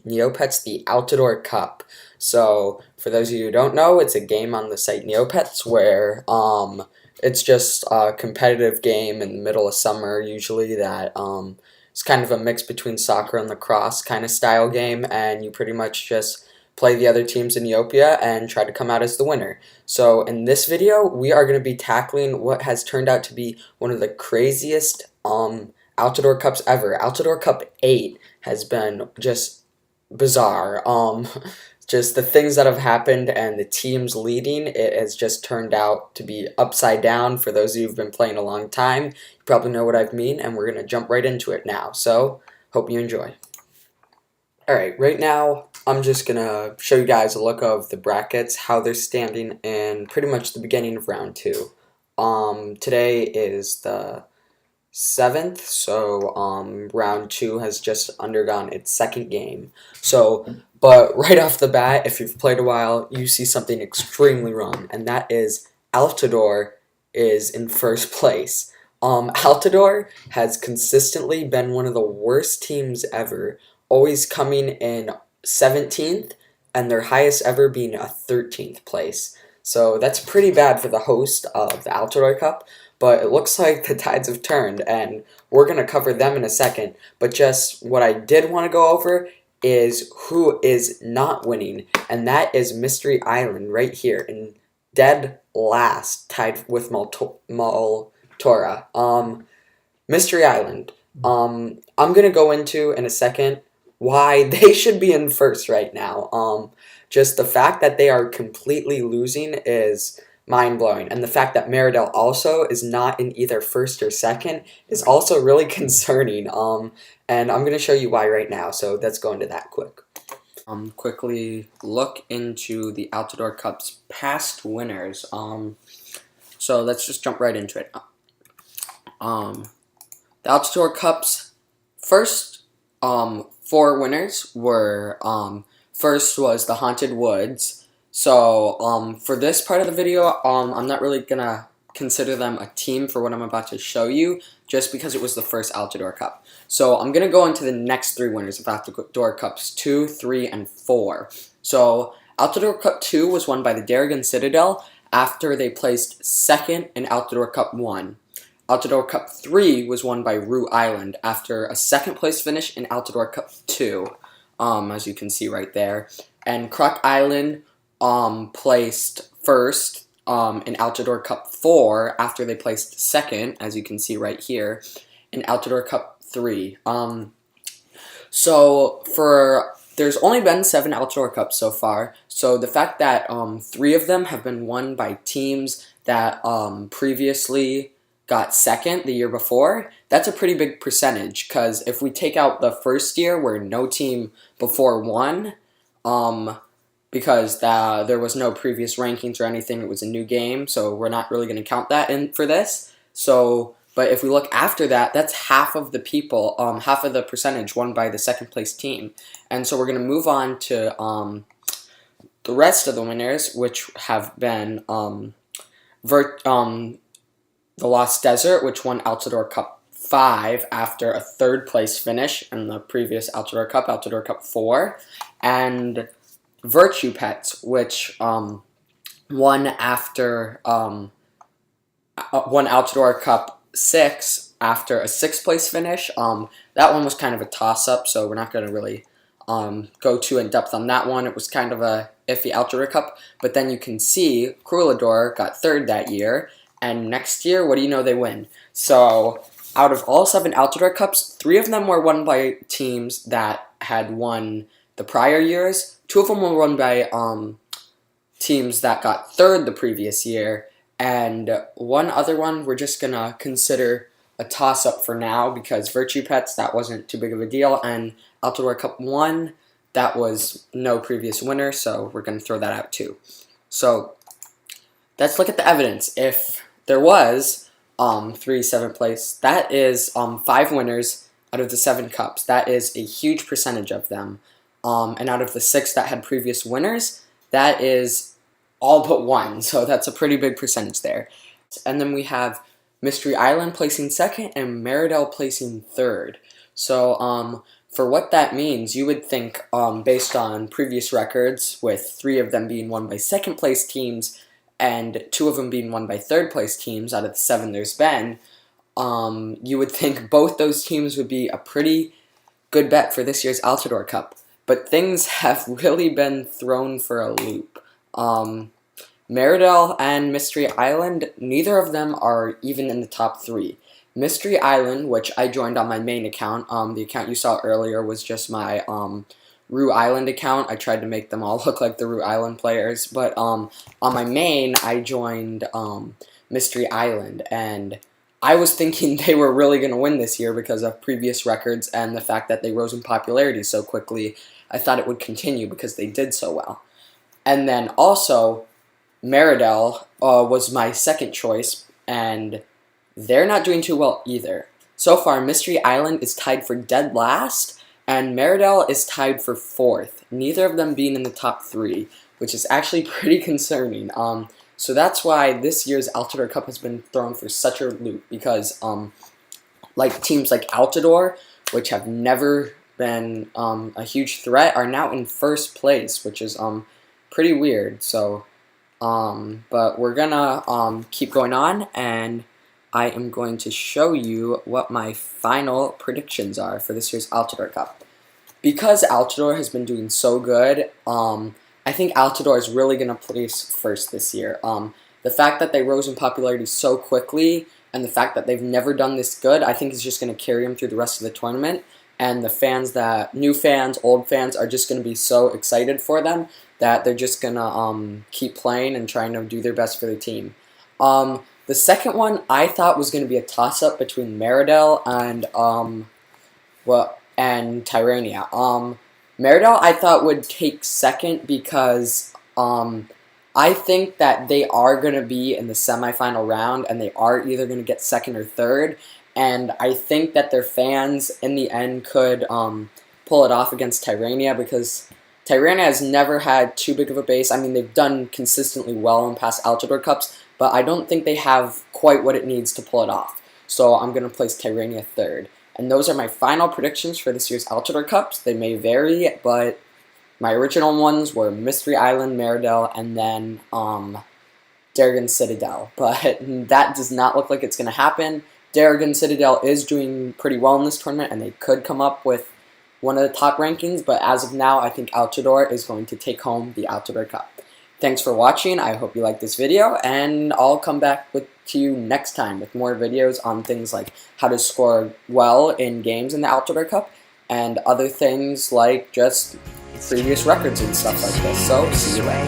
Neopets the Altador Cup. So, for those of you who don't know, it's a game on the site Neopets where it's just a competitive game in the middle of summer, usually that it's kind of a mix between soccer and lacrosse kind of style game, and you pretty much just play the other teams in Neopia and try to come out as the winner. So in this video, we are going to be tackling what has turned out to be one of the craziest Altador Cups ever. Altador Cup VIII has been just bizarre. Just the things that have happened and the teams leading, it has just turned out to be upside down. For those of you who've been playing a long time, you probably know what I mean, and we're going to jump right into it now. So, hope you enjoy. Alright, right now, I'm just going to show you guys a look of the brackets, how they're standing in pretty much the beginning of round 2. Today is the 7th, so round 2 has just undergone its second game. But right off the bat, if you've played a while, you see something extremely wrong, and that is Altador is in first place. Altador has consistently been one of the worst teams ever, always coming in 17th, and their highest ever being a 13th place. So that's pretty bad for the host of the Altador Cup, but it looks like the tides have turned, and we're going to cover them in a second. But just what I did want to go over is who is not winning, and that is Mystery Island right here in dead last, tied with Maltora. Mystery Island. I'm going to go into in a second why they should be in first right now. Just the fact that they are completely losing is mind-blowing, and the fact that Meridel also is not in either first or second is also really concerning, and I'm going to show you why right now, so let's go into that quick. Quickly look into the Altador Cup's past winners, so let's just jump right into it. The Altador Cup's first 4 winners were, first was the Haunted Woods. So, for this part of the video, I'm not really gonna consider them a team for what I'm about to show you, just because it was the first Altador Cup. So, I'm gonna go into the next 3 winners of Altador Cups 2, 3, and 4. So, Altador Cup 2 was won by the Darrigan Citadel after they placed 2nd in Altador Cup 1. Altador Cup 3 was won by Rue Island after a 2nd place finish in Altador Cup 2, as you can see right there. And Croc Island placed first in Altador Cup 4 after they placed 2nd, as you can see right here, in Altador Cup 3. There's only been 7 Altador Cups so far, so the fact that 3 of them have been won by teams that previously got 2nd the year before, that's a pretty big percentage, because if we take out the first year where no team before won, because there was no previous rankings or anything, it was a new game, so we're not really going to count that in for this. So, but if we look after that, that's half of the people, half of the percentage won by the 2nd place team. And so we're going to move on to the rest of the winners, which have been the Lost Desert, which won Altador Cup 5 after a 3rd place finish in the previous Altador Cup 4, and Virtue Pets, which won Altador Cup 6 after a 6th place finish. That one was kind of a toss-up, so we're not going to really go too in-depth on that one. It was kind of a iffy Altador Cup, but then you can see Cruelador got 3rd that year, and next year, what do you know, they win. So, out of all 7 Altador Cups, 3 of them were won by teams that had won the prior years. 2 of them were won by teams that got 3rd the previous year, and one other one we're just going to consider a toss-up for now, because Virtue Pets, that wasn't too big of a deal, and Altador Cup 1, that was no previous winner, so we're going to throw that out too. So, let's look at the evidence. If there was 3 7th place, that is 5 winners out of the 7 cups. That is a huge percentage of them. And out of the 6 that had previous winners, that is all but 1, so that's a pretty big percentage there. And then we have Mystery Island placing 2nd and Meridel placing 3rd. So For what that means, you would think, based on previous records, with 3 of them being won by second place teams and 2 of them being won by third place teams out of the 7 there's been, you would think both those teams would be a pretty good bet for this year's Altador Cup. But things have really been thrown for a loop. Meridell and Mystery Island, neither of them are even in the top 3. Mystery Island, which I joined on my main account, the account you saw earlier was just my Rue Island account. I tried to make them all look like the Rue Island players, but on my main, I joined Mystery Island, and I was thinking they were really going to win this year because of previous records and the fact that they rose in popularity so quickly. I thought it would continue because they did so well. And then also, Meridell was my second choice, and they're not doing too well either. So far, Mystery Island is tied for dead last, and Meridell is tied for 4th, neither of them being in the top 3, which is actually pretty concerning. So that's why this year's Altador Cup has been thrown for such a loop, because like teams like Altador, which have never been a huge threat, are now in 1st place, which is pretty weird. So, but we're gonna keep going on, and I am going to show you what my final predictions are for this year's Altador Cup. Because Altador has been doing so good, I think Altador is really going to place first this year. The fact that they rose in popularity so quickly, and the fact that they've never done this good, I think is just going to carry them through the rest of the tournament. And the fans new fans, old fans, are just going to be so excited for them that they're just going to keep playing and trying to do their best for their team. The second one I thought was going to be a toss-up between Meridell and Tyrania. Meridell I thought would take second because I think that they are going to be in the semifinal round, and they are either going to get second or third. And I think that their fans in the end could pull it off against Tyrania, because Tyrania has never had too big of a base. I mean, they've done consistently well in past Altador Cups, but I don't think they have quite what it needs to pull it off. So I'm going to place Tyrania third. And those are my final predictions for this year's Altador Cups. They may vary, but my original ones were Mystery Island, Meridell, and then Darrigan Citadel. But that does not look like it's going to happen. Darrigan Citadel is doing pretty well in this tournament, and they could come up with one of the top rankings, but as of now, I think Altador is going to take home the Altador Cup. Thanks for watching. I hope you liked this video, and I'll come back to you next time with more videos on things like how to score well in games in the Altador Cup, and other things like just previous records and stuff like this. So, see you later.